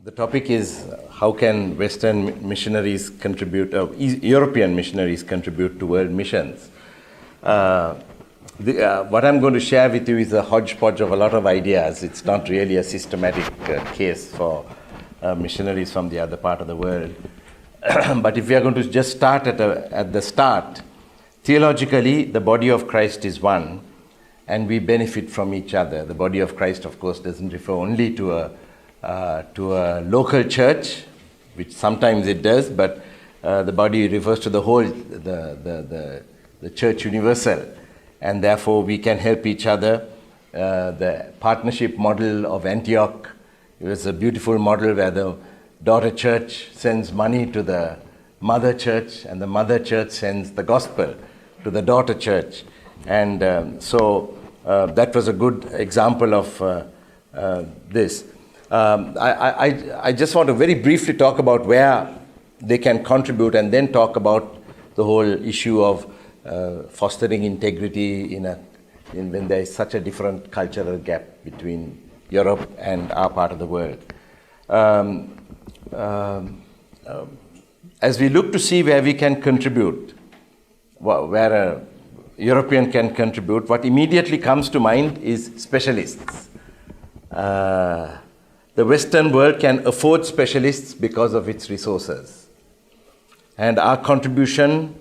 The topic is how can Western missionaries contribute, European missionaries contribute to world missions. What I'm going to share with you is a hodgepodge of a lot of ideas. It's not really a systematic case for missionaries from the other part of the world. But if we are going to just start at the start, theologically, the body of Christ is one, and we benefit from each other. The body of Christ, of course, doesn't refer only to a local church, which sometimes it does, but the body refers to the whole, the church universal, and therefore we can help each other. The partnership model of Antioch, it was a beautiful model where the daughter church sends money to the mother church, and the mother church sends the gospel to the daughter church. And so that was a good example of this. I just want to very briefly talk about where they can contribute, and then talk about the whole issue of fostering integrity when there is such a different cultural gap between Europe and our part of the world. As we look to see where we can contribute, where a European can contribute, what immediately comes to mind is specialists. The Western world can afford specialists because of its resources. And our contribution,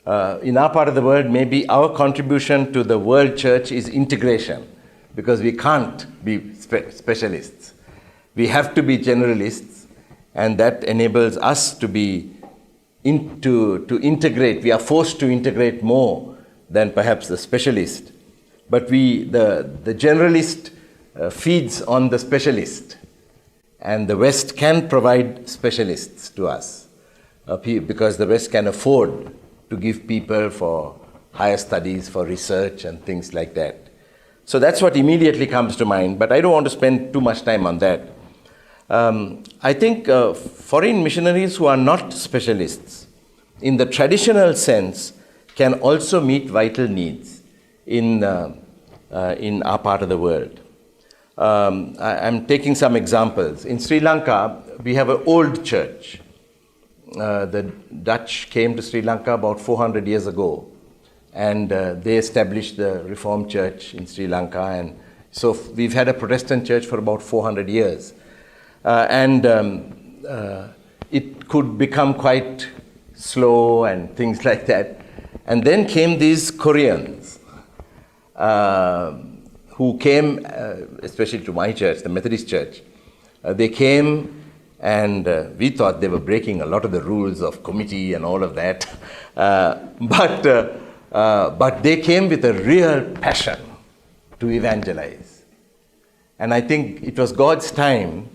in our part of the world, maybe our contribution to the world church is integration, because we can't be specialists. We have to be generalists, and that enables us to integrate. We are forced to integrate more than perhaps the specialist. But the generalist feeds on the specialist. And the West can provide specialists to us because the West can afford to give people for higher studies, for research and things like that. So that's what immediately comes to mind, but I don't want to spend too much time on that. I think foreign missionaries who are not specialists, in the traditional sense, can also meet vital needs in our part of the world. I'm taking some examples. In Sri Lanka, we have an old church. The Dutch came to Sri Lanka about 400 years ago, and they established the Reformed Church in Sri Lanka, and so we've had a Protestant church for about 400 years. It could become quite slow and things like that. And then came these Koreans, who came, especially to my church, the Methodist Church. They came, and we thought they were breaking a lot of the rules of committee and all of that. But they came with a real passion to evangelize. And I think it was God's time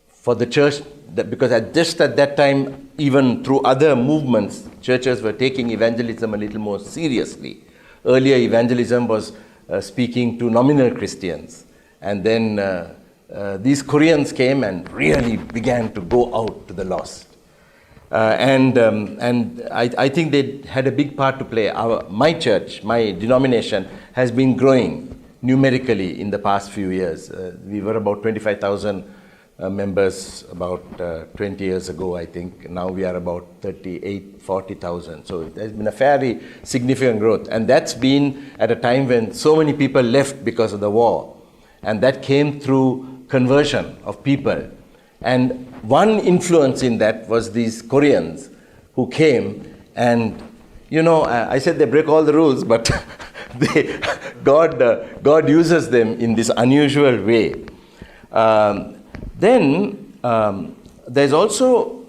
for the church, because just at that time, even through other movements, churches were taking evangelism a little more seriously. Earlier, evangelism was speaking to nominal Christians. And then these Koreans came and really began to go out to the lost. And I think they had a big part to play. My church, my denomination, has been growing numerically in the past few years. We were about 25,000 members about 20 years ago, I think. Now we are about 40,000. So there's been a fairly significant growth. And that's been at a time when so many people left because of the war. And that came through conversion of people. And one influence in that was these Koreans who came, and, I said they break all the rules, but God uses them in this unusual way. Then there's also,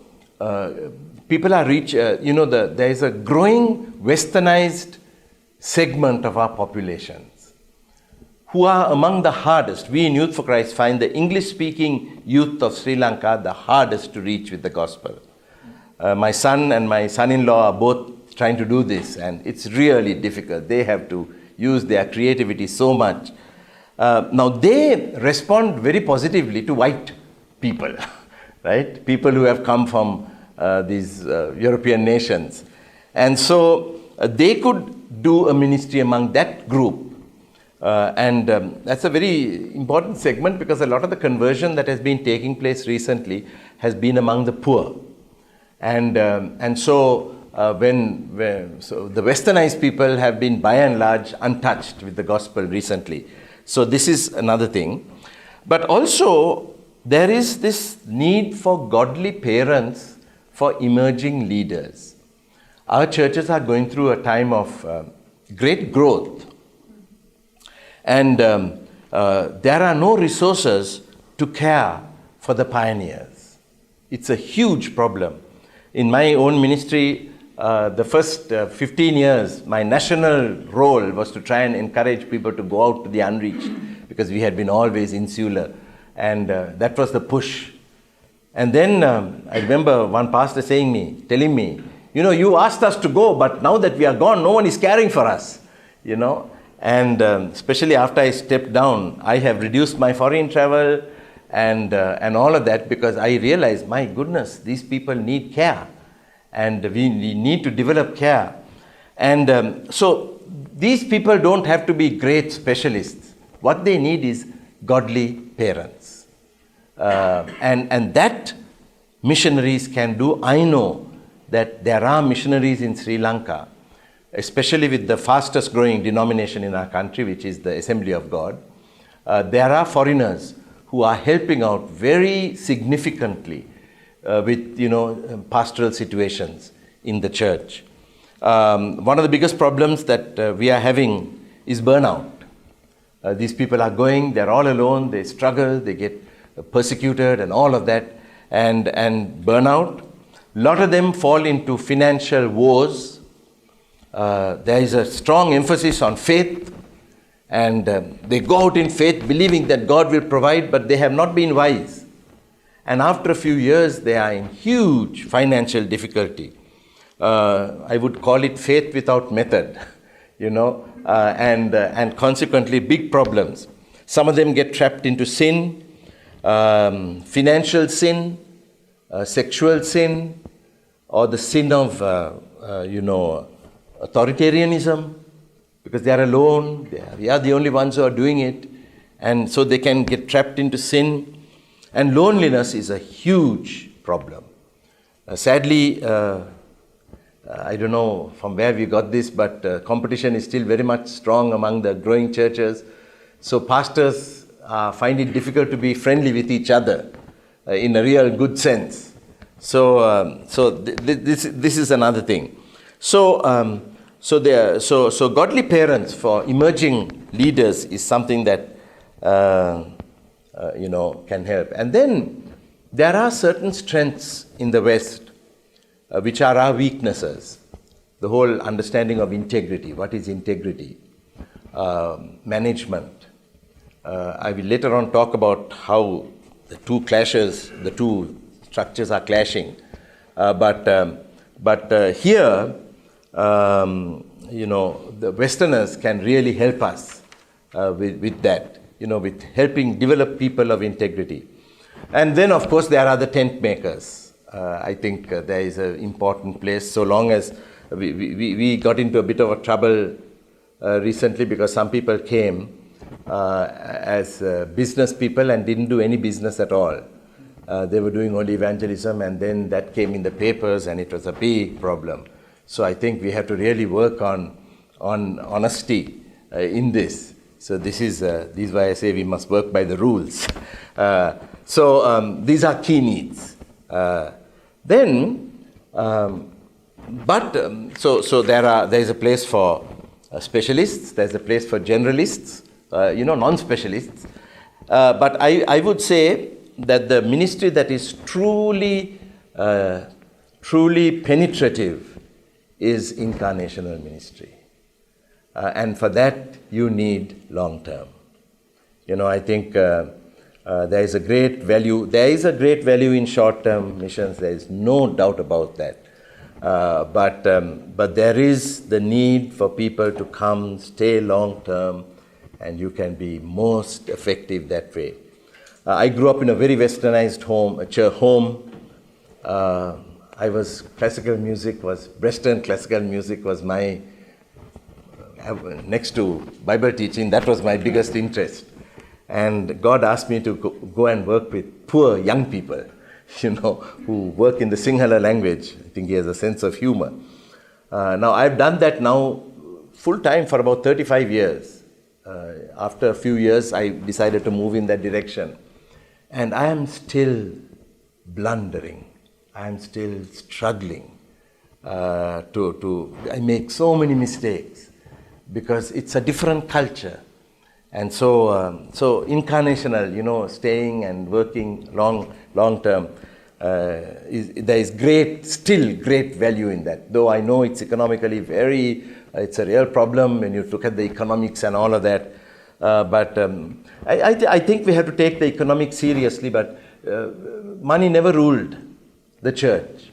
people are there is a growing westernized segment of our populations who are among the hardest. We in Youth for Christ find the English-speaking youth of Sri Lanka the hardest to reach with the gospel. My son and my son-in-law are both trying to do this, and it's really difficult. They have to use their creativity so much. Now they respond very positively to white people, right? People who have come from these European nations. And so they could do a ministry among that group. That's a very important segment because a lot of the conversion that has been taking place recently has been among the poor. So the westernized people have been by and large untouched with the gospel recently. So this is another thing. But also there is this need for godly parents for emerging leaders. Our churches are going through a time of great growth. And there are no resources to care for the pioneers. It's a huge problem. In my own ministry, the first 15 years, my national role was to try and encourage people to go out to the unreached because we had been always insular. And that was the push. And then I remember one pastor telling me, you asked us to go, but now that we are gone, no one is caring for us, And especially after I stepped down, I have reduced my foreign travel and all of that because I realized, my goodness, these people need care. And we need to develop care. And so these people don't have to be great specialists. What they need is godly parents. And that missionaries can do. I know that there are missionaries in Sri Lanka, especially with the fastest growing denomination in our country, which is the Assembly of God. There are foreigners who are helping out very significantly with pastoral situations in the church. One of the biggest problems that we are having is burnout. These people are going, they're all alone, they struggle, they get persecuted and all of that, and burnout. A lot of them fall into financial woes. There is a strong emphasis on faith, and they go out in faith believing that God will provide, but they have not been wise. And after a few years, they are in huge financial difficulty. I would call it faith without method, and consequently big problems. Some of them get trapped into sin, financial sin, sexual sin, or the sin of, authoritarianism, because they are alone, they are the only ones who are doing it, and so they can get trapped into sin. And loneliness is a huge problem. Sadly, I don't know from where we got this, but competition is still very much strong among the growing churches. So pastors find it difficult to be friendly with each other in a real good sense. So this is another thing. So godly parents for emerging leaders is something that can help. And then there are certain strengths in the West which are our weaknesses. The whole understanding of integrity. What is integrity? Management. I will later on talk about how the two structures are clashing. But here, the Westerners can really help us with that, with helping develop people of integrity. And then, of course, there are the tent makers. I think there is an important place, so long as we got into a bit of a trouble recently because some people came as business people and didn't do any business at all. They were doing only evangelism, and then that came in the papers and it was a big problem. So I think we have to really work on honesty in this. So this is why I say we must work by the rules. So these are key needs. There is a place for specialists. There's a place for generalists. Non-specialists. But I would say that the ministry that is truly penetrative is incarnational ministry. And for that, you need long-term. I think there is a great value. There is a great value in short-term missions. There is no doubt about that. But there is the need for people to come, stay long-term, and you can be most effective that way. I grew up in a very westernized home, a church home. Western classical music was my next to Bible teaching, that was my biggest interest. And God asked me to go and work with poor young people, who work in the Sinhala language. I think he has a sense of humor. Now, I've done that now full time for about 35 years. After a few years, I decided to move in that direction. And I am still blundering. I am still struggling. I make so many mistakes because it's a different culture. And so incarnational, staying and working long term, there is still great value in that. Though I know it's economically it's a real problem when you look at the economics and all of that. But I think we have to take the economics seriously, but money never ruled the church.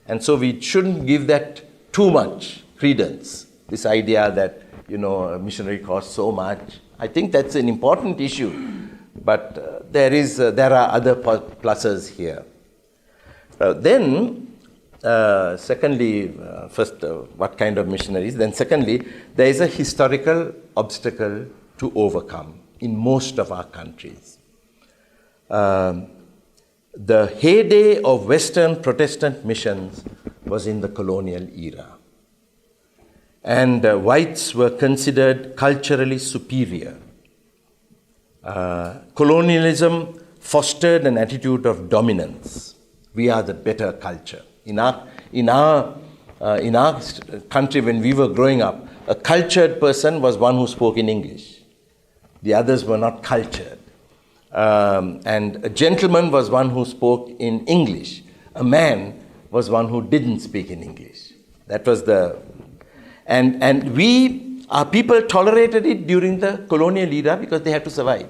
And so we shouldn't give that too much credence, this idea that, a missionary costs so much. I think that's an important issue, but there are other pluses here. Secondly, first, what kind of missionaries? Then secondly, there is a historical obstacle to overcome in most of our countries. The heyday of Western Protestant missions was in the colonial era. And whites were considered culturally superior. Colonialism fostered an attitude of dominance. We are the better culture. In our country, when we were growing up, a cultured person was one who spoke in English. The others were not cultured. And a gentleman was one who spoke in English. A man was one who didn't speak in English. That was our people tolerated it during the colonial era because they had to survive,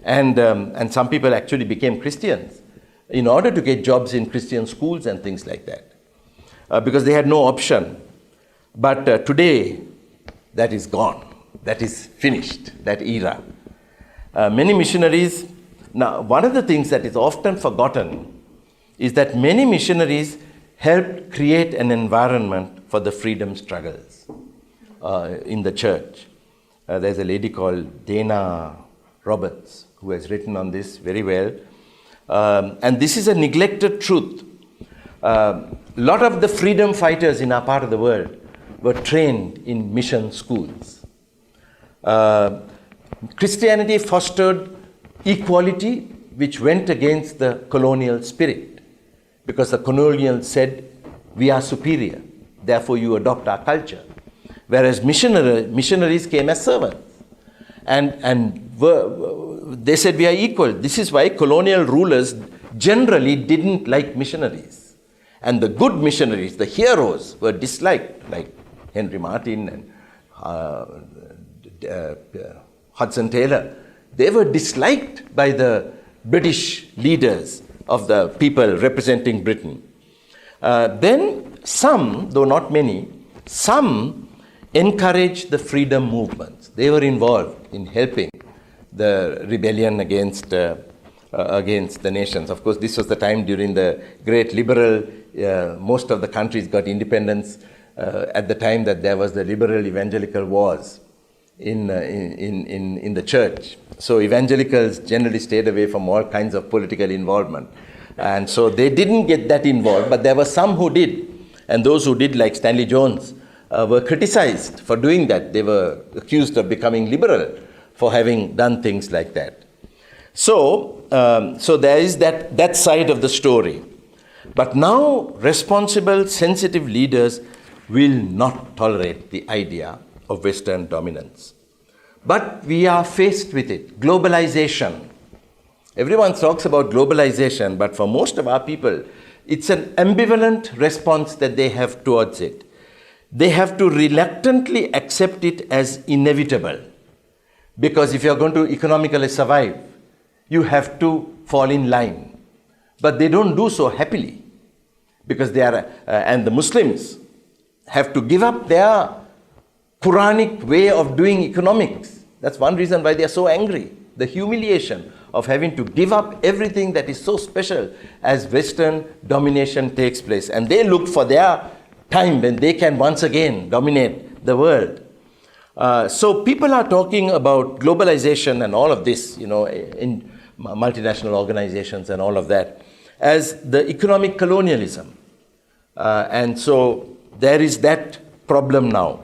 And some people actually became Christians in order to get jobs in Christian schools and things like that, because they had no option. But today, that is gone. That is finished, that era. Many missionaries, now one of the things that is often forgotten is that many missionaries helped create an environment for the freedom struggles in the church. There's a lady called Dana Roberts who has written on this very well. And this is a neglected truth. A lot of the freedom fighters in our part of the world were trained in mission schools. Christianity fostered equality, which went against the colonial spirit, because the colonial said, we are superior, therefore you adopt our culture. Whereas missionaries came as servants. And they said we are equal. This is why colonial rulers generally didn't like missionaries. And the good missionaries, the heroes, were disliked, like Henry Martyn and Hudson Taylor. They were disliked by the British leaders of the people representing Britain. Then some, though not many, some encouraged the freedom movements. They were involved in helping the rebellion against the nations. Of course, this was the time during the great liberal, most of the countries got independence at the time that there was the liberal evangelical wars in the church. So evangelicals generally stayed away from all kinds of political involvement. And so they didn't get that involved, but there were some who did. And those who did, like Stanley Jones, were criticized for doing that. They were accused of becoming liberal for having done things like that. So there is that side of the story. But now responsible, sensitive leaders will not tolerate the idea of Western dominance. But we are faced with it. Globalization. Everyone talks about globalization, but for most of our people, it's an ambivalent response that they have towards it. They have to reluctantly accept it as inevitable. Because if you're going to economically survive, you have to fall in line. But they don't do so happily. Because they are, and the Muslims have to give up their Quranic way of doing economics. That's one reason why they are so angry. The humiliation of having to give up everything that is so special as Western domination takes place. And they look for their time when they can once again dominate the world. So people are talking about globalization and all of this, in multinational organizations and all of that, as the economic colonialism. And so there is that problem now.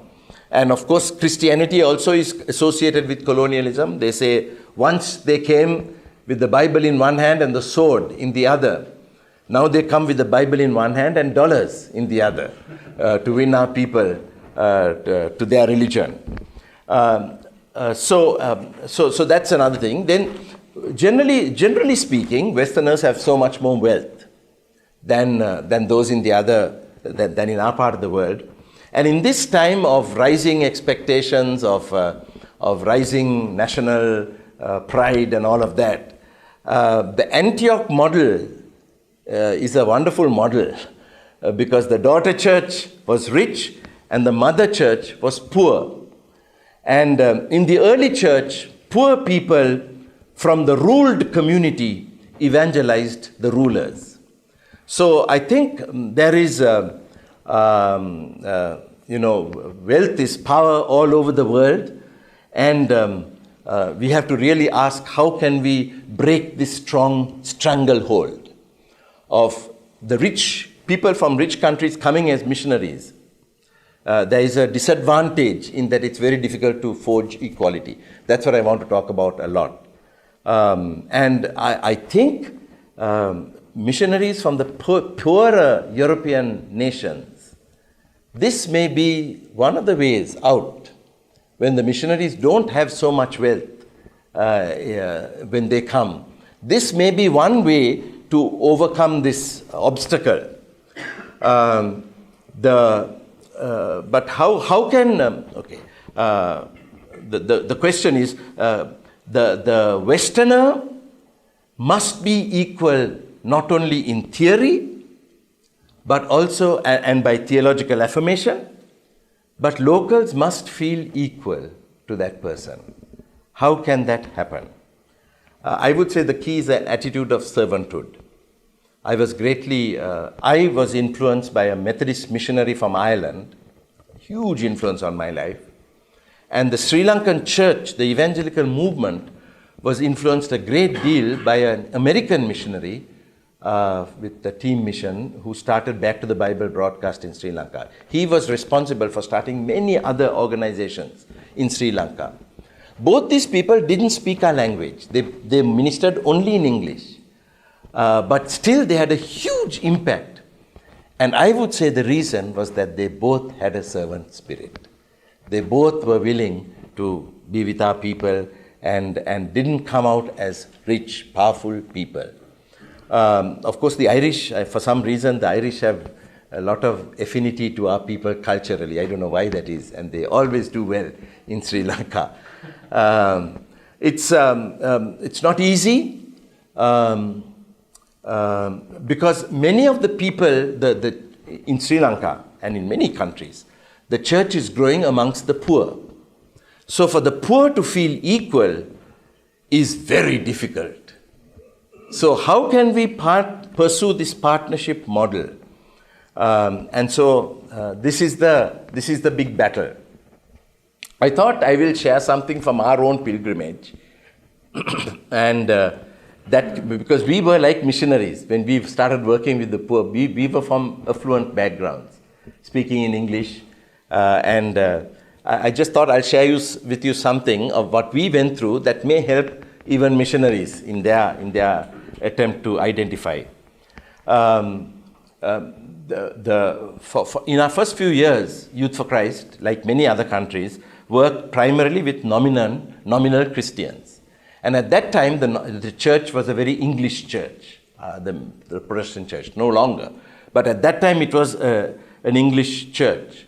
And of course, Christianity also is associated with colonialism. They say once they came with the Bible in one hand and the sword in the other, now they come with the Bible in one hand and dollars in the other to win our people to their religion. So that's another thing. Then, generally speaking, Westerners have so much more wealth than those in the other, than in our part of the world. And in this time of rising expectations, of rising national pride and all of that, the Antioch model is a wonderful model because the daughter church was rich and the mother church was poor. And in the early church, poor people from the ruled community evangelized the rulers. So I think there is, wealth is power all over the world. And we have to really ask, how can we break this strong stranglehold of the rich people from rich countries coming as missionaries? There is a disadvantage in that it's very difficult to forge equality. That's what I want to talk about a lot. And I think missionaries from the poorer European nations, this may be one of the ways out when the missionaries don't have so much wealth when they come. This may be one way to overcome this obstacle. But how can, the question is, the Westerner must be equal not only in theory, but also, and by theological affirmation, but locals must feel equal to that person. How can that happen? I would say the key is an attitude of servanthood. I was influenced by a Methodist missionary from Ireland, huge influence on my life. And the Sri Lankan church, the evangelical movement, was influenced a great deal by an American missionary with the team mission who started Back to the Bible broadcast in Sri Lanka. He was responsible for starting many other organizations in Sri Lanka. Both these people didn't speak our language. They ministered only in English. But still they had a huge impact. And I would say the reason was that they both had a servant spirit. They both were willing to be with our people and didn't come out as rich, powerful people. Of course, the Irish, for some reason, the Irish have a lot of affinity to our people culturally. I don't know why that is. And they always do well in Sri Lanka. It's not easy. Because many of the people in Sri Lanka and in many countries, the church is growing amongst the poor. So for the poor to feel equal is very difficult. So how can we pursue this partnership model? And so this is the big battle. I thought I will share something from our own pilgrimage. And that because we were like missionaries when we started working with the poor. We were from affluent backgrounds, speaking in English. I just thought I'll share with you something of what we went through that may help even missionaries in their attempt to identify. In our first few years, Youth for Christ, like many other countries, worked primarily with nominal Christians. And at that time, the church was a very English church, the Protestant church, no longer. But at that time, it was an English church.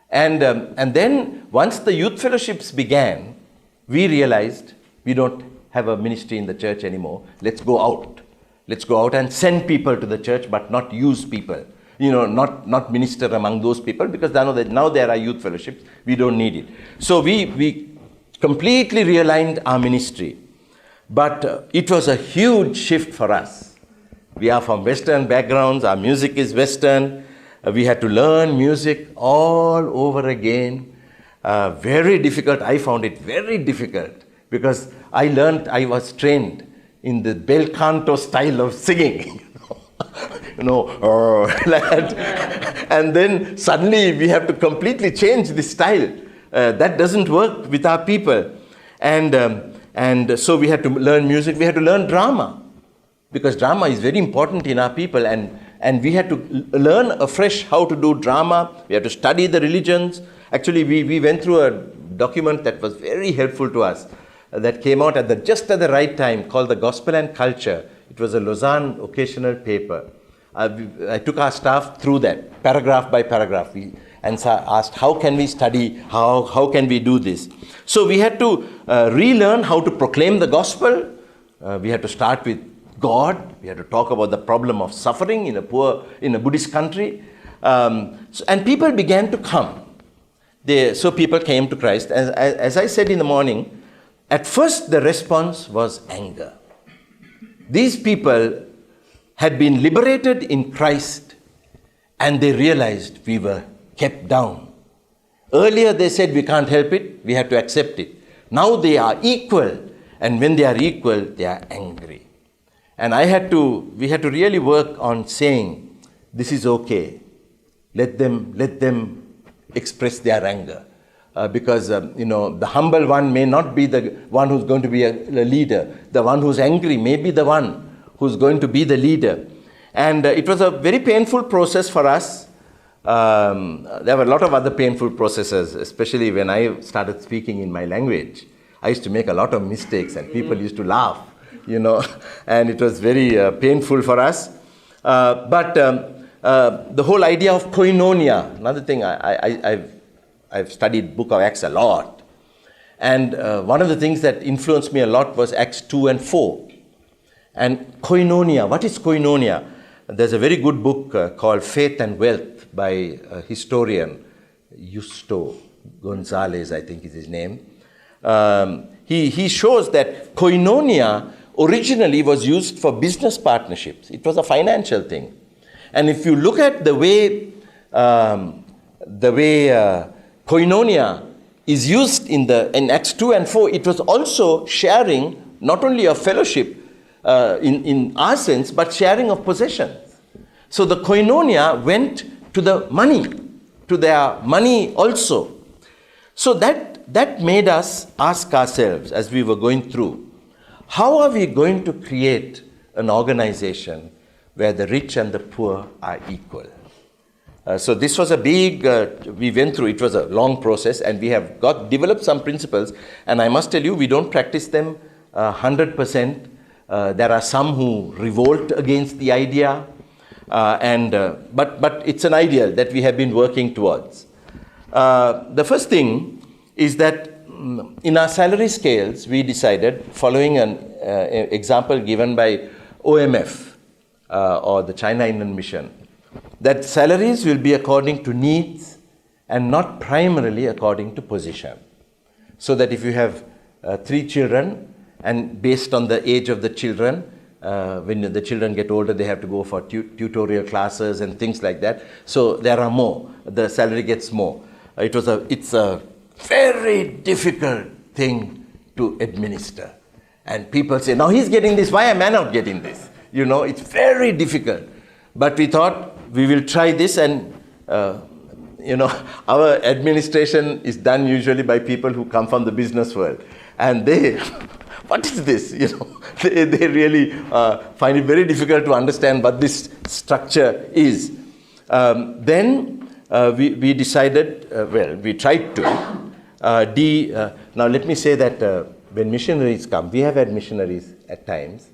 And then, once the youth fellowships began, we realized we don't have a ministry in the church anymore. Let's go out. Let's go out and send people to the church, but not use people. Not minister among those people, because now there are youth fellowships. We don't need it. So we completely realigned our ministry. But it was a huge shift for us. We are from Western backgrounds. Our music is Western. We had to learn music all over again. Very difficult. I found it very difficult because I was trained in the bel canto style of singing. Like that. And then suddenly we have to completely change the style. That doesn't work with our people. And so we had to learn music. We had to learn drama, because drama is very important in our people. And we had to learn afresh how to do drama. We had to study the religions. Actually, we went through a document that was very helpful to us, that came out just at the right time, called The Gospel and Culture. It was a Lausanne occasional paper. I took our staff through that, paragraph by paragraph, and asked, how can we study, how can we do this? So we had to relearn how to proclaim the gospel. We had to start with God. We had to talk about the problem of suffering in a Buddhist country. And people began to come. So people came to Christ. As I said in the morning, at first the response was anger. These people had been liberated in Christ, and they realized we were kept down. Earlier they said we can't help it, we have to accept it. Now they are equal, and when they are equal, they are angry. And we had to really work on saying, this is okay. Let them express their anger. Because the humble one may not be the one who's going to be a leader. The one who's angry may be the one who's going to be the leader. And it was a very painful process for us. There were a lot of other painful processes, especially when I started speaking in my language. I used to make a lot of mistakes, and people used to laugh, and it was very painful for us. But the whole idea of koinonia, another thing, I've studied Book of Acts a lot. And one of the things that influenced me a lot was Acts 2 and 4. And koinonia, what is koinonia? There's a very good book called Faith and Wealth by a historian, Justo Gonzalez, I think is his name. He shows that koinonia originally was used for business partnerships. It was a financial thing. And if you look at the way koinonia is used in Acts 2 and 4, it was also sharing not only of fellowship in our sense, but sharing of possessions. So the koinonia went to the money, to their money also. So that made us ask ourselves as we were going through, how are we going to create an organization where the rich and the poor are equal? So this was a big, we went through, it was a long process, and we have developed some principles, and I must tell you, we don't practice them 100%. There are some who revolt against the idea, but it's an ideal that we have been working towards. The first thing is that in our salary scales, we decided, following an example given by OMF, or the China Inland Mission, that salaries will be according to needs and not primarily according to position. So that if you have 3 children, and based on the age of the children, when the children get older, they have to go for tutorial classes and things like that. So there are more. The salary gets more. It's a very difficult thing to administer. And people say, now he's getting this, why am I not getting this? It's very difficult. But we thought we will try this, and our administration is done usually by people who come from the business world. And they, what is this? They really find it very difficult to understand what this structure is. Then we decided, we tried to. Now let me say that when missionaries come, we have had missionaries at times.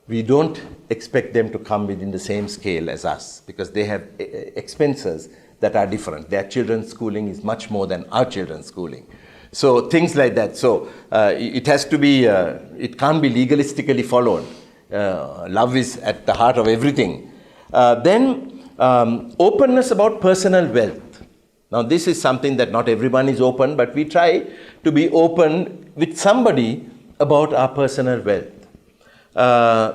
We don't expect them to come within the same scale as us, because they have expenses that are different. Their children's schooling is much more than our children's schooling. So things like that. So it has to be, it can't be legalistically followed. Love is at the heart of everything. Then openness about personal wealth. Now this is something that not everyone is open, but we try to be open with somebody about our personal wealth. My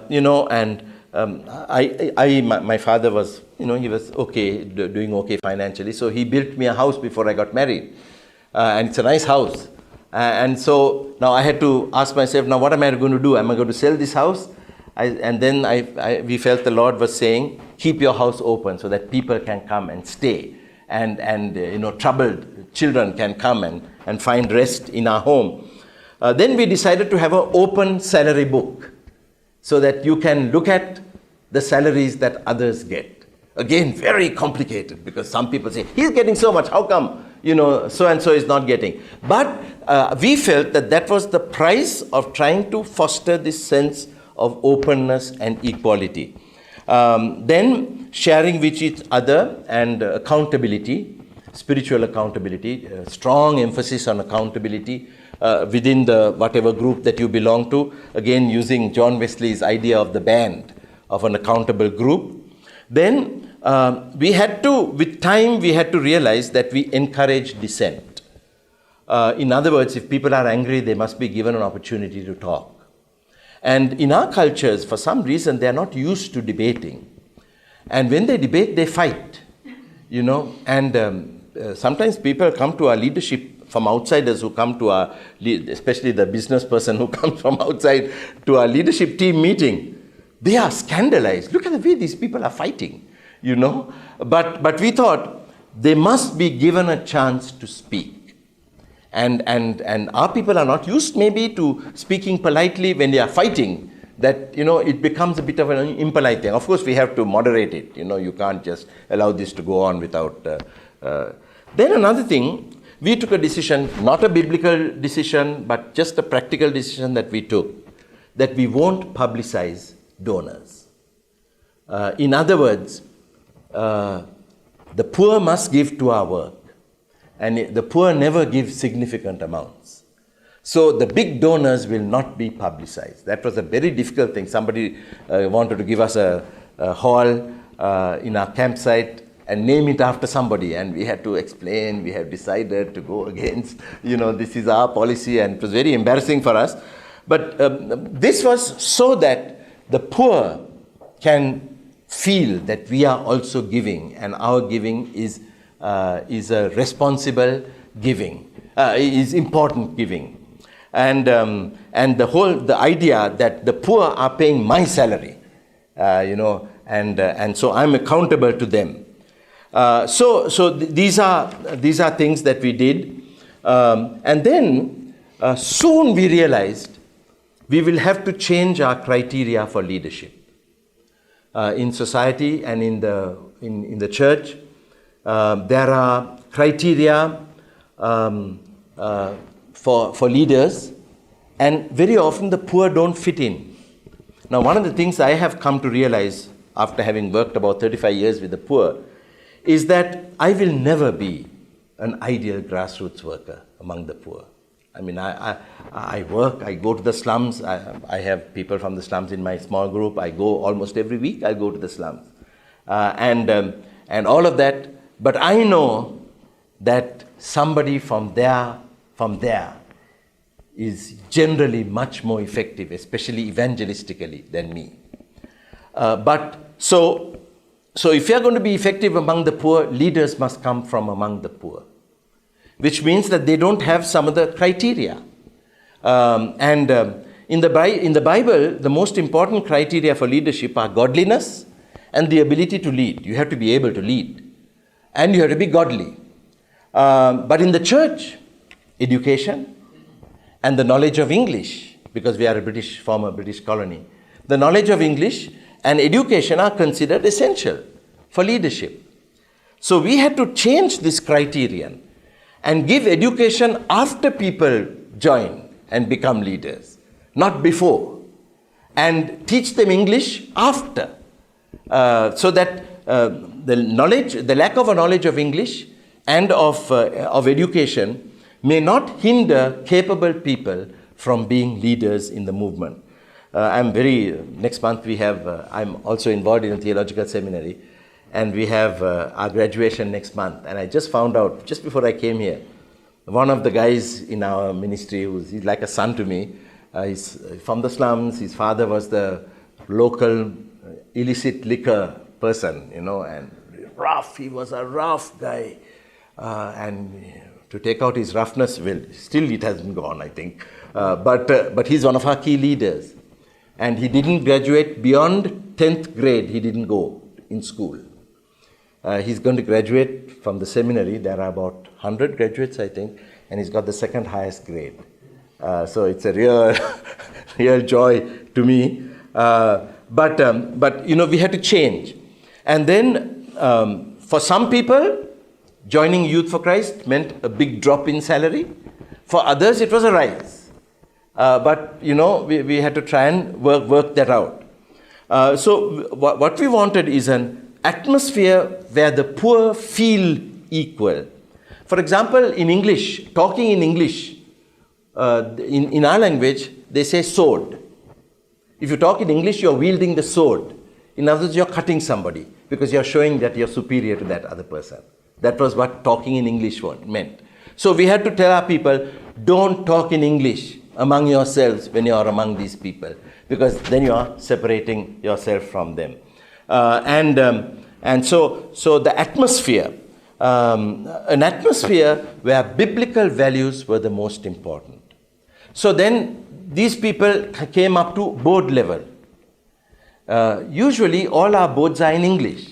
father was he was okay, doing okay financially. So he built me a house before I got married. And it's a nice house. And so now I had to ask myself, now what am I going to do? Am I going to sell this house? And then we felt the Lord was saying, keep your house open so that people can come and stay. And troubled children can come and find rest in our home. Then we decided to have an open salary book so that you can look at the salaries that others get. Again, very complicated, because some people say, he's getting so much, how come, so-and-so is not getting? But we felt that was the price of trying to foster this sense of openness and equality. Then sharing with each other and accountability, spiritual accountability, strong emphasis on accountability within the whatever group that you belong to. Again, using John Wesley's idea of the band, of an accountable group. Then with time, we had to realize that we encourage dissent. In other words, if people are angry, they must be given an opportunity to talk. And in our cultures, for some reason, they are not used to debating. And when they debate, they fight, And sometimes people come to our leadership from outsiders who come to our, especially the business person who comes from outside to our leadership team meeting. They are scandalized. Look at the way these people are fighting, But we thought they must be given a chance to speak. And our people are not used maybe to speaking politely when they are fighting, that, it becomes a bit of an impolite thing. Of course, we have to moderate it. You can't just allow this to go on without... Then another thing, we took a decision, not a biblical decision, but just a practical decision that we took, that we won't publicize donors. In other words, the poor must give to our work. And the poor never give significant amounts. So the big donors will not be publicized. That was a very difficult thing. Somebody wanted to give us a hall in our campsite and name it after somebody. And we had to explain, we have decided to go against, this is our policy. And it was very embarrassing for us. But this was so that the poor can feel that we are also giving, and our giving is a responsible giving, is important giving. And the idea that the poor are paying my salary, and so I'm accountable to them. So these are things that we did. And then soon we realized we will have to change our criteria for leadership. In society and in the church, there are criteria for leaders, and very often the poor don't fit in. Now, one of the things I have come to realize after having worked about 35 years with the poor is that I will never be an ideal grassroots worker among the poor. I mean, I work, I go to the slums. I have people from the slums in my small group. I go almost every week, I go to the slums. And all of that. But I know that somebody from there is generally much more effective, especially evangelistically, than me. So if you are going to be effective among the poor, leaders must come from among the poor, which means that they don't have some of the criteria. In the Bible, the most important criteria for leadership are godliness and the ability to lead. You have to be able to lead. And you have to be godly. But in the church, education and the knowledge of English, because we are a former British colony, the knowledge of English and education are considered essential for leadership. So we had to change this criterion and give education after people join and become leaders, not before. And teach them English after, so that the lack of a knowledge of English and of education may not hinder capable people from being leaders in the movement. Next month I'm also involved in a theological seminary, and we have our graduation next month. And I just found out, just before I came here, one of the guys in our ministry, he's like a son to me, he's from the slums. His father was the local illicit liquor person, and rough. He was a rough guy. And to take out his roughness, well, still it hasn't gone, I think. But he's one of our key leaders. And he didn't graduate beyond 10th grade. He didn't go in school. He's going to graduate from the seminary. There are about 100 graduates, I think, and he's got the second highest grade. So it's a real joy to me. But we had to change. And then for some people, joining Youth for Christ meant a big drop in salary. For others, it was a rise. But we had to try and work that out. So what we wanted is an atmosphere where the poor feel equal. For example, in English, talking in English, in our language, they say sword. If you talk in English, you're wielding the sword. In other words, you're cutting somebody because you're showing that you're superior to that other person. That was what talking in English meant. So we had to tell our people, don't talk in English among yourselves when you are among these people, because then you are separating yourself from them. And so the atmosphere, an atmosphere where biblical values were the most important. So then these people came up to board level. Usually all our boards are in English,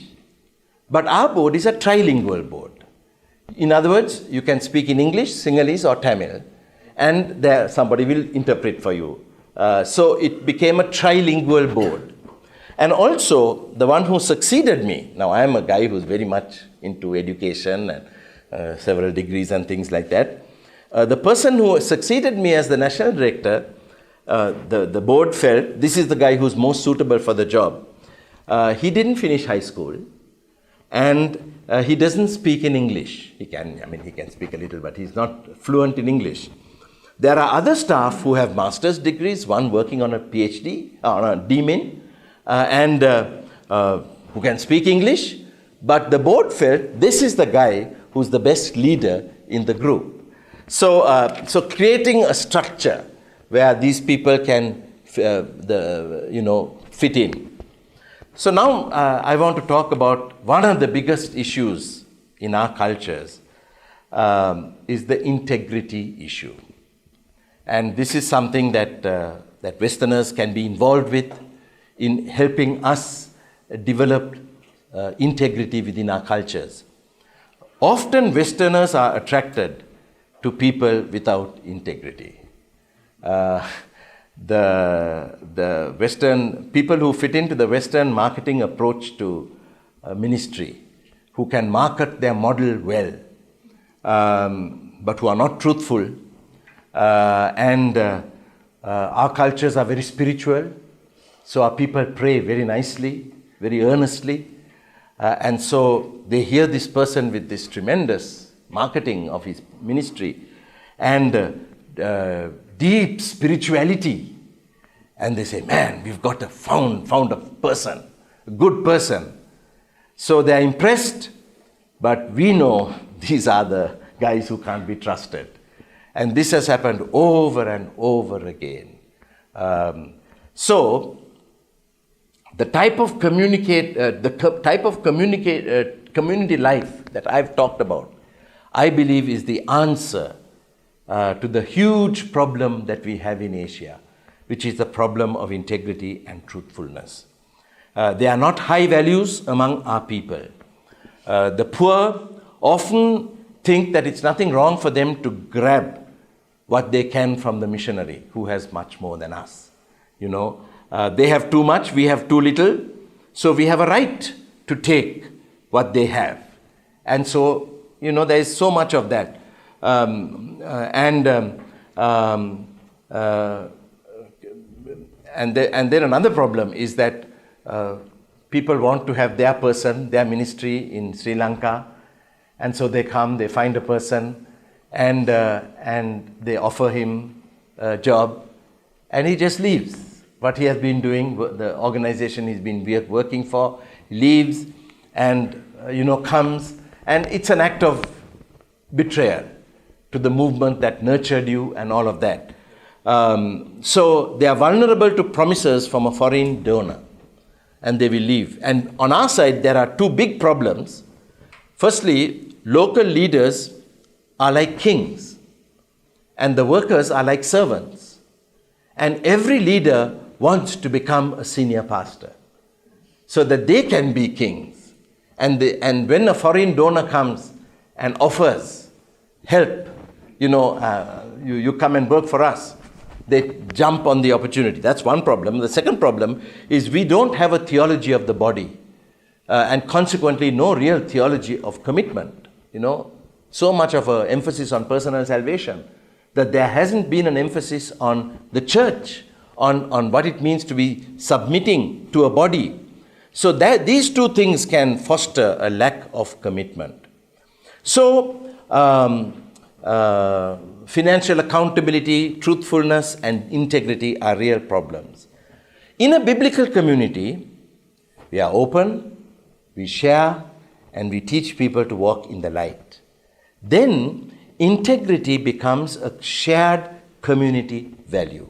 but our board is a trilingual board. In other words, you can speak in English, Sinhalese or Tamil, and there somebody will interpret for you. So it became a trilingual board. And also, the one who succeeded me, now I am a guy who's very much into education and several degrees and things like that. The person who succeeded me as the national director, the board felt this is the guy who's most suitable for the job. He didn't finish high school, and he doesn't speak in English. He can speak a little, but he's not fluent in English. There are other staff who have master's degrees, one working on a PhD, on a DMin, and who can speak English, but the board felt this is the guy who's the best leader in the group. So creating a structure where these people can fit in. So now I want to talk about one of the biggest issues in our cultures is the integrity issue. And this is something that Westerners can be involved with in helping us develop integrity within our cultures. Often Westerners are attracted to people without integrity. The Western people who fit into the Western marketing approach to ministry, who can market their model well, but who are not truthful, and our cultures are very spiritual, so our people pray very nicely, very earnestly, and so they hear this person with this tremendous marketing of his ministry and deep spirituality, and they say, man, we've got found a person, a good person. So they are impressed, but we know these are the guys who can't be trusted. And this has happened over and over again. So the type of community life that I've talked about, I believe, is the answer to the huge problem that we have in Asia, which is the problem of integrity and truthfulness. They are not high values among our people. The poor often think that it's nothing wrong for them to grab what they can from the missionary who has much more than us. They have too much, we have too little, so we have a right to take what they have. And so, there is so much of that. And then another problem is that people want to have their person, their ministry in Sri Lanka, and so they come, they find a person, and they offer him a job, and he just leaves. What he has been doing, the organization he's been working for, he leaves and comes, and it's an act of betrayal to the movement that nurtured you and all of that. So they are vulnerable to promises from a foreign donor. and they will leave. And on our side, there are two big problems. Firstly, local leaders are like kings, and the workers are like servants. And every leader wants to become a senior pastor so that they can be kings. And when a foreign donor comes and offers help, you come and work for us, they jump on the opportunity. That's one problem. The second problem is we don't have a theology of the body, and consequently no real theology of commitment. So much of an emphasis on personal salvation that there hasn't been an emphasis on the church, on what it means to be submitting to a body. So that these two things can foster a lack of commitment. So financial accountability, truthfulness, and integrity are real problems. In a biblical community, we are open, we share, and we teach people to walk in the light. Then integrity becomes a shared community value.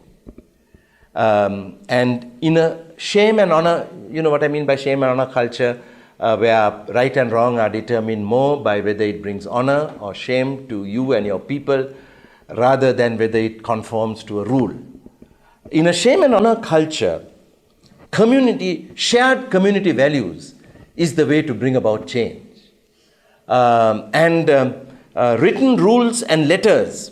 And in a shame and honor, you know what I mean by shame and honor culture, where right and wrong are determined more by whether it brings honor or shame to you and your people, rather than whether it conforms to a rule. In a shame and honor culture, shared community values is the way to bring about change. Written rules and letters,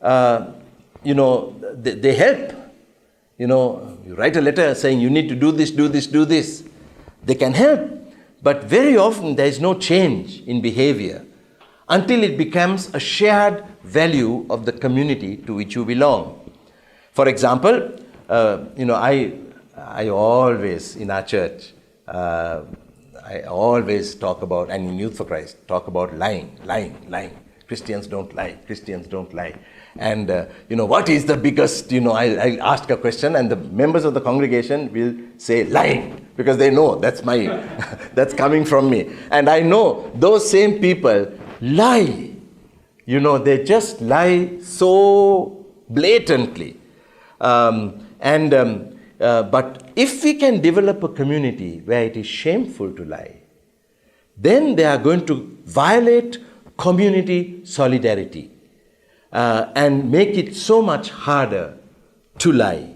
they help. You write a letter saying you need to do this, do this, do this. They can help. But very often there is no change in behavior until it becomes a shared value of the community to which you belong. For example, I always, in our church, I always talk about, and in Youth for Christ, talk about lying. Christians don't lie. And, what is the biggest, I'll ask a question and the members of the congregation will say lying, because they know that's that's coming from me. And I know those same people lie. They just lie so blatantly. But if we can develop a community where it is shameful to lie, then they are going to violate community solidarity and make it so much harder to lie.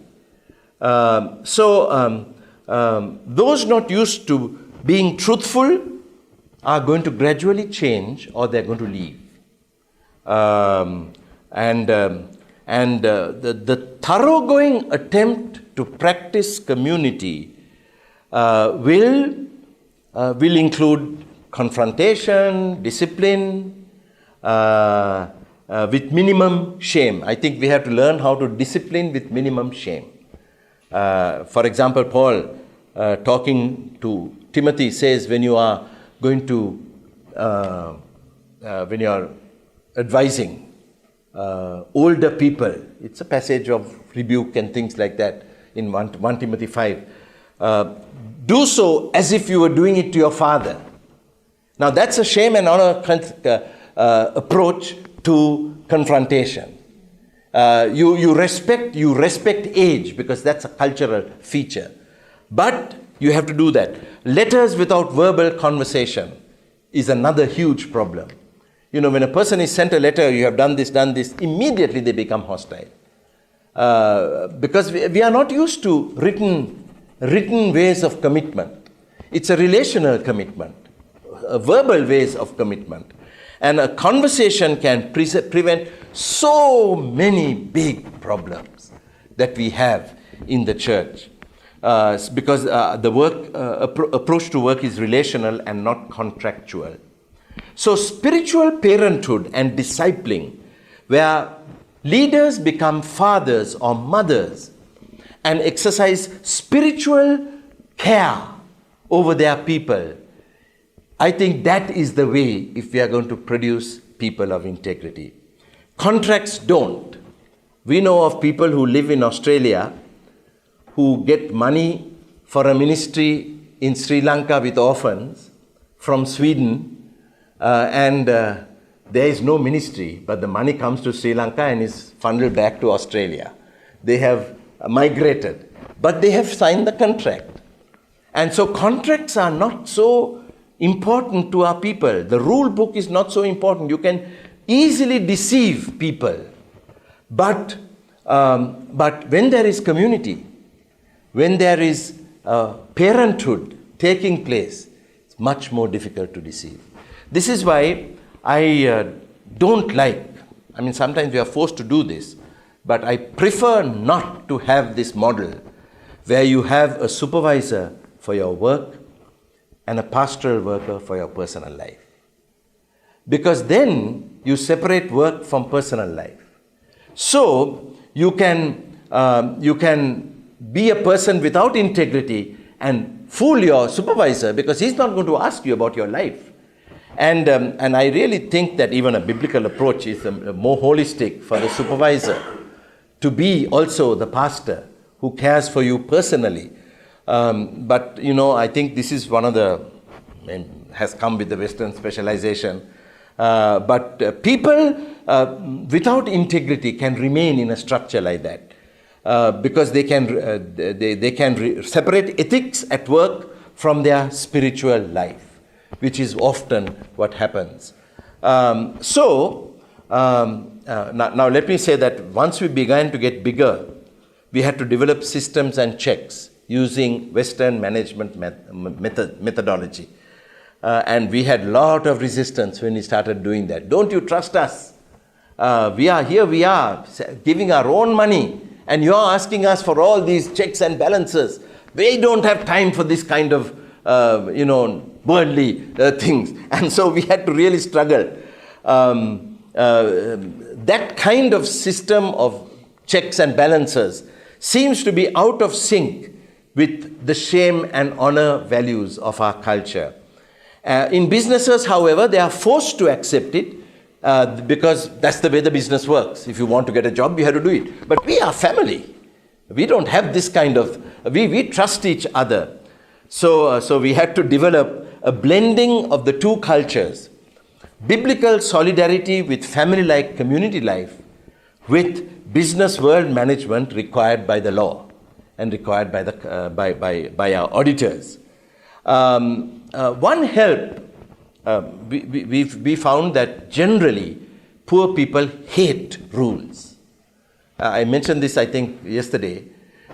Those not used to being truthful are going to gradually change, or they're going to leave. The thoroughgoing attempt to practice community will include confrontation, discipline, with minimum shame. I think we have to learn how to discipline with minimum shame. For example, Paul, talking to Timothy, says when you are going to, when you are advising older people, it's a passage of rebuke and things like that in 1 Timothy 5. Do so as if you were doing it to your father. Now that's a shame and honor approach to confrontation. You respect age because that's a cultural feature. But you have to do that. Letters without verbal conversation is another huge problem. When a person is sent a letter, you have done this, immediately they become hostile. Because we are not used to written ways of commitment. It's a relational commitment, a verbal ways of commitment. And a conversation can prevent so many big problems that we have in the church. Because the approach to work is relational and not contractual. So spiritual parenthood and discipling, where leaders become fathers or mothers and exercise spiritual care over their people, I think that is the way if we are going to produce people of integrity. Contracts don't. We know of people who live in Australia who get money for a ministry in Sri Lanka with orphans from Sweden, and there is no ministry, but the money comes to Sri Lanka and is funneled back to Australia. They have migrated, but they have signed the contract. And so contracts are not so important to our people. The rule book is not so important. You can easily deceive people. But when there is community, when there is parenthood taking place, it's much more difficult to deceive. This is why I don't like, sometimes we are forced to do this, but I prefer not to have this model where you have a supervisor for your work and a pastoral worker for your personal life. Because then you separate work from personal life. So you can be a person without integrity and fool your supervisor because he's not going to ask you about your life. And I really think that even a biblical approach is more holistic for the supervisor to be also the pastor who cares for you personally. But I think this is one of the, has come with the Western specialization. But people without integrity can remain in a structure like that because they can separate ethics at work from their spiritual life, which is often what happens. Now let me say that once we began to get bigger, we had to develop systems and checks using Western management methodology. And we had a lot of resistance when we started doing that. Don't you trust us? We are giving our own money, and you're asking us for all these checks and balances. We don't have time for this kind of, worldly things. And so we had to really struggle. That kind of system of checks and balances seems to be out of sync with the shame and honor values of our culture. In businesses, however, they are forced to accept it because that's the way the business works. If you want to get a job, you have to do it. But we are family. We don't have this kind of, we trust each other. So we had to develop a blending of the two cultures. Biblical solidarity with family-like community life with business world management required by the law and required by our auditors. One help, we found that generally poor people hate rules. I mentioned this, I think, yesterday,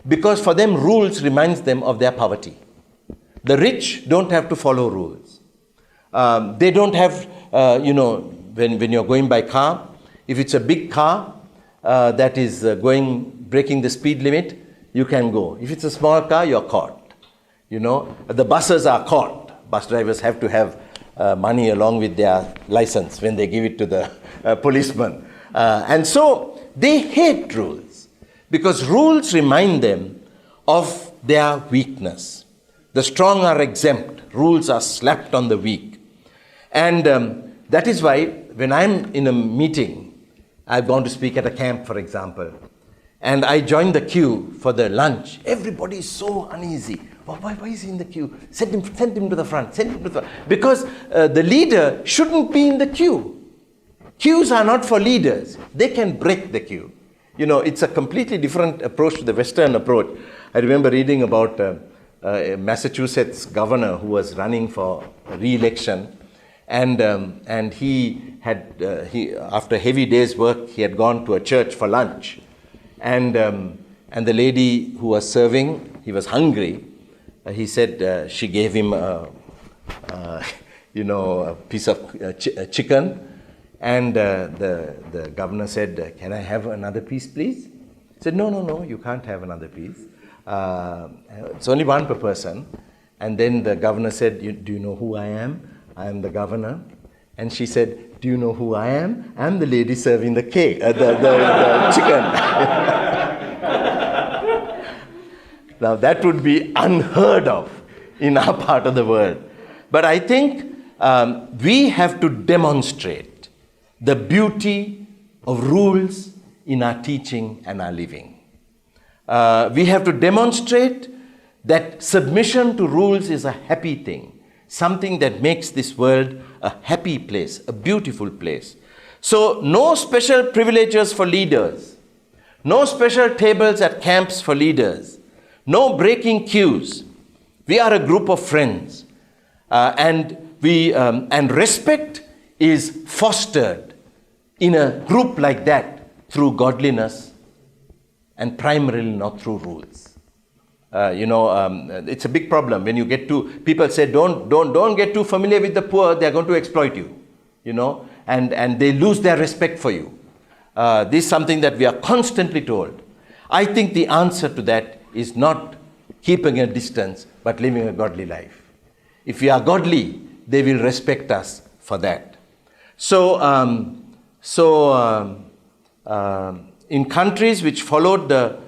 because for them rules reminds them of their poverty. The rich don't have to follow rules. They don't have, when you're going by car, if it's a big car that is breaking the speed limit, you can go. If it's a small car, you're caught. The buses are caught. Bus drivers have to have money along with their license when they give it to the policeman. And so they hate rules because rules remind them of their weakness. The strong are exempt. Rules are slapped on the weak. And that is why when I'm in a meeting, I've gone to speak at a camp, for example, and I join the queue for the lunch. Everybody is so uneasy. Why is he in the queue? Send him to the front. Because the leader shouldn't be in the queue. Queues are not for leaders. They can break the queue. It's a completely different approach to the Western approach. I remember reading about a Massachusetts governor who was running for re-election, and he after a heavy day's work, he had gone to a church for lunch, and the lady who was serving, he was hungry. He said she gave him a piece of chicken, and the governor said, "Can I have another piece, please?" He said, No, you can't have another piece. It's only one per person. And then the governor said, "Do you know who I am? I am the governor." And she said, "Do you know who I am? I'm the lady serving the cake, the chicken." Now that would be unheard of in our part of the world. But I think we have to demonstrate the beauty of rules in our teaching and our living. We have to demonstrate that submission to rules is a happy thing, something that makes this world a happy place, a beautiful place. So no special privileges for leaders, no special tables at camps for leaders, no breaking queues. We are a group of friends. And respect is fostered in a group like that through godliness and primarily not through rules. It's a big problem when you get to, people say, don't get too familiar with the poor, they're going to exploit you, and they lose their respect for you. This is something that we are constantly told. I think the answer to that is not keeping a distance, but living a godly life. If we are godly, they will respect us for that. So in countries which followed the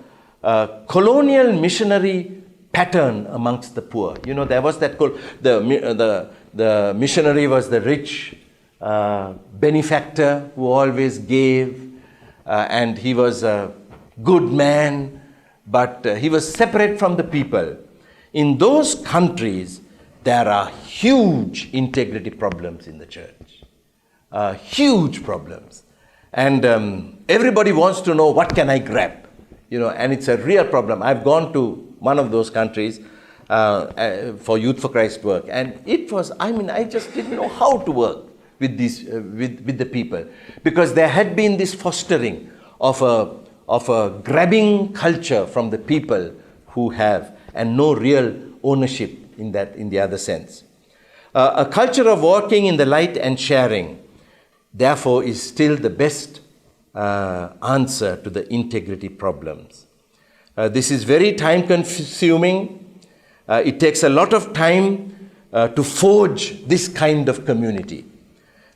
colonial missionary pattern amongst the poor, there was that the missionary was the rich benefactor who always gave, and he was a good man, but he was separate from the people. In those countries, there are huge integrity problems in the church, huge problems. And everybody wants to know, what can I grab? And it's a real problem. I've gone to one of those countries for Youth for Christ work. And it was, I just didn't know how to work with these, with the people. Because there had been this fostering of a grabbing culture from the people who have, and no real ownership in the other sense. A culture of walking in the light and sharing, therefore, is still the best answer to the integrity problems. This is very time consuming. It takes a lot of time to forge this kind of community.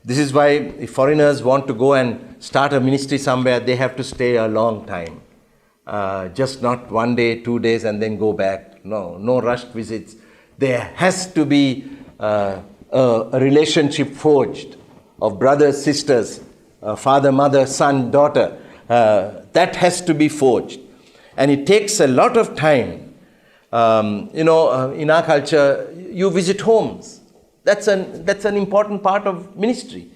This is why if foreigners want to go and start a ministry somewhere, they have to stay a long time. Just not 1 day, 2 days, and then go back. No rushed visits. There has to be a relationship forged of brothers, sisters, father, mother, son, daughter. That has to be forged. And it takes a lot of time. In our culture, you visit homes. That's an important part of ministry.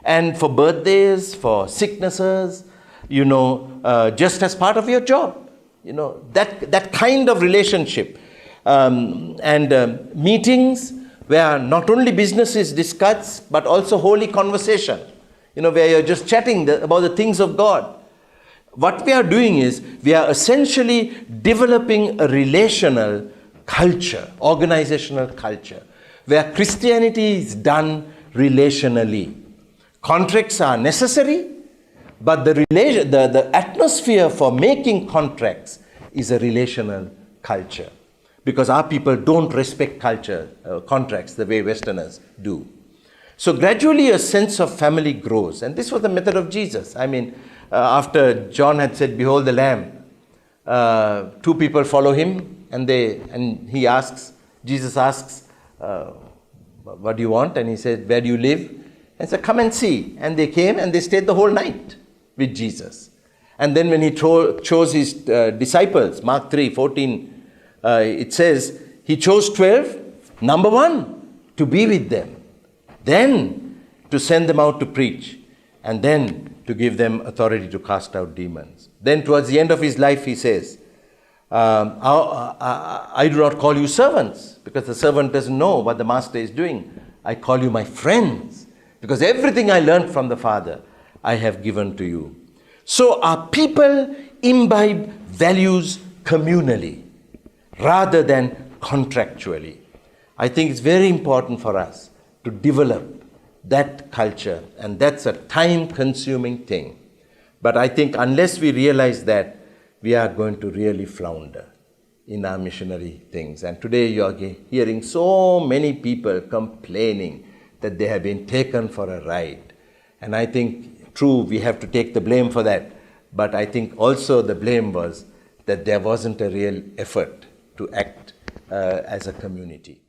And for birthdays, for sicknesses, just as part of your job. That kind of relationship. And meetings where not only business is discussed, but also holy conversation, where you're just chatting about the things of God. What we are doing is, we are essentially developing a relational culture, organizational culture, where Christianity is done relationally. Contracts are necessary, but the atmosphere for making contracts is a relational culture. Because our people don't respect contracts the way Westerners do. So gradually a sense of family grows. And this was the method of Jesus. After John had said, "Behold the Lamb," 2 people follow him, and Jesus asks, "What do you want?" And he said, "Where do you live?" And said, "Come and see." And they came and they stayed the whole night with Jesus. And then when he chose his disciples, Mark 3:14, it says, he chose 12, number 1, to be with them, then to send them out to preach, and then to give them authority to cast out demons. Then towards the end of his life, he says, I do not call you servants, because the servant doesn't know what the master is doing. I call you my friends, because everything I learned from the Father, I have given to you. So our people imbibe values communally, rather than contractually. I think it's very important for us to develop that culture, and that's a time-consuming thing. But I think unless we realize that, we are going to really flounder in our missionary things. And today you are hearing so many people complaining that they have been taken for a ride. And I think, true, we have to take the blame for that. But I think also the blame was that there wasn't a real effort to act as a community.